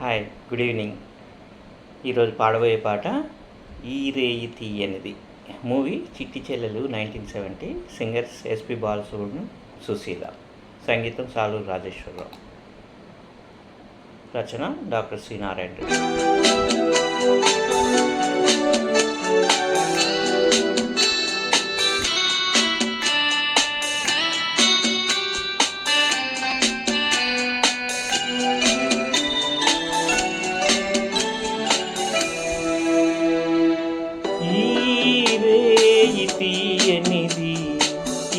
Hi, good evening. ఈరోజు పాడబోయే పాట ఈ రేయి తీయనిది. Movie Chitti Chellelu 1970. Singers SP Balasubrahmanyam, Susheela. సంగీతం సాలూరు రాజేశ్వరరావు. రచన డాక్టర్ సి నారాయణ రెడ్డి. తీయనిది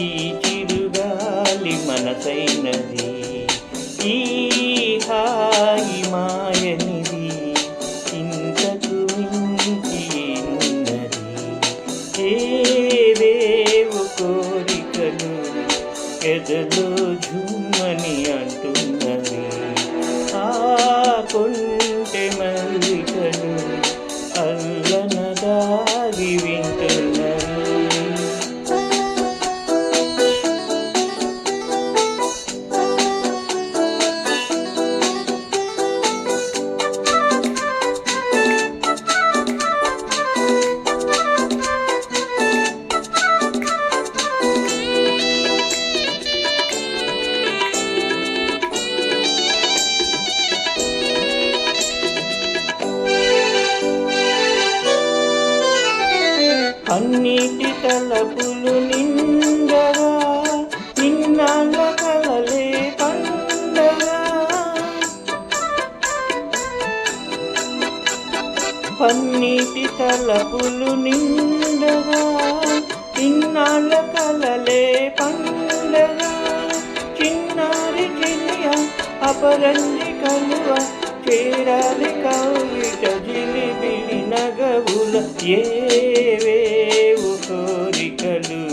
ఈ చిరుగాలి మనసైనది, ఈ హాయి మాయనిది ఇంతకు మించి ఏమున్నది. ఏవేవు కోరికలు ఎదలో ఝుమ్మని అంటున్నది. ఆ కొంటె మల్లికలు అల్లన దాగి వింటున్నది. అన్నిటి తలపులు నిండగా నిన్నాళ్ళ కలలే పండగా, పన్నీటి తలపులు నిండగా నిన్నాళ్ళ కలలే పండగా. చిన్నారి చెలియ అపరంజి కలువ చేరాలి కవిట జిలిబిలి నగవుల. ఏవేవు కోరికలు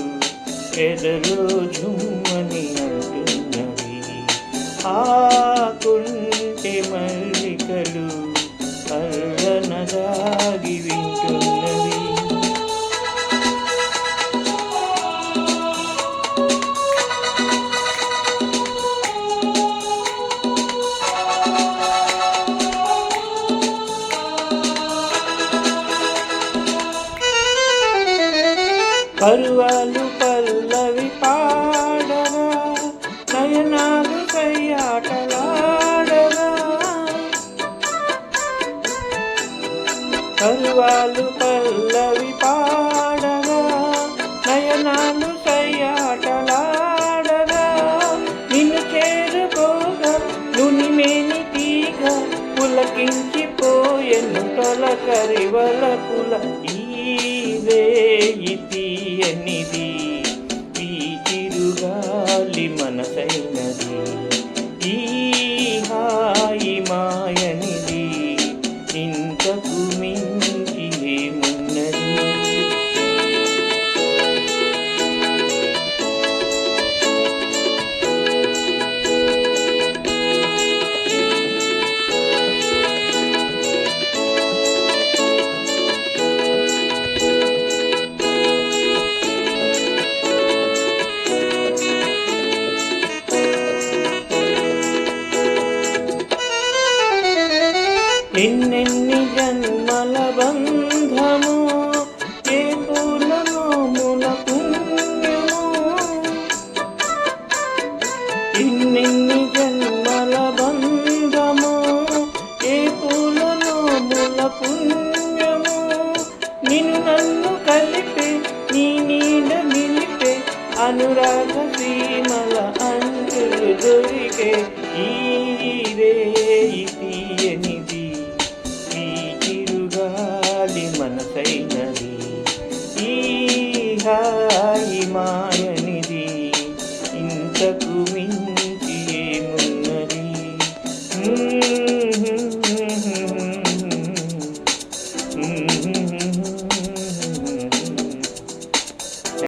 ఎదలో ఝుమ్మని అంటున్నవి. ఆ కుంటె మల్లికలు అల్లన దాగి వింటున్నవి. పరువాలు పల్లవి పాడగా నయనాలు కయ్యాటలాడగా, పరువాలు పల్లవి పాడగా నయనాలు కయ్యాటలాడగా. నిన్ను చేరుకోగా నునిమేని తీగ పులకించిపోయెను తొలకరి వలపుల. ఈ రేయి తీయనిది ఈ చిరుగాలి మనసైనది, ఈ హాయి మాయనిది ఇంతకు మించి ఏమున్నది. ఎన్నెన్ని జన్మల బంధము, ఏ పూల నోముల పుణ్యము. ఎన్నెన్ని జన్మల బంధము, ఏ పూల నోముల పుణ్యము. నిన్ను నన్ను కలిపే నీ నీడ నిలిపే అనురాగ సీమల అంచులు దొరికే. ఈ రేయి తీయనిది ఈ చిరుగాలి మనసైన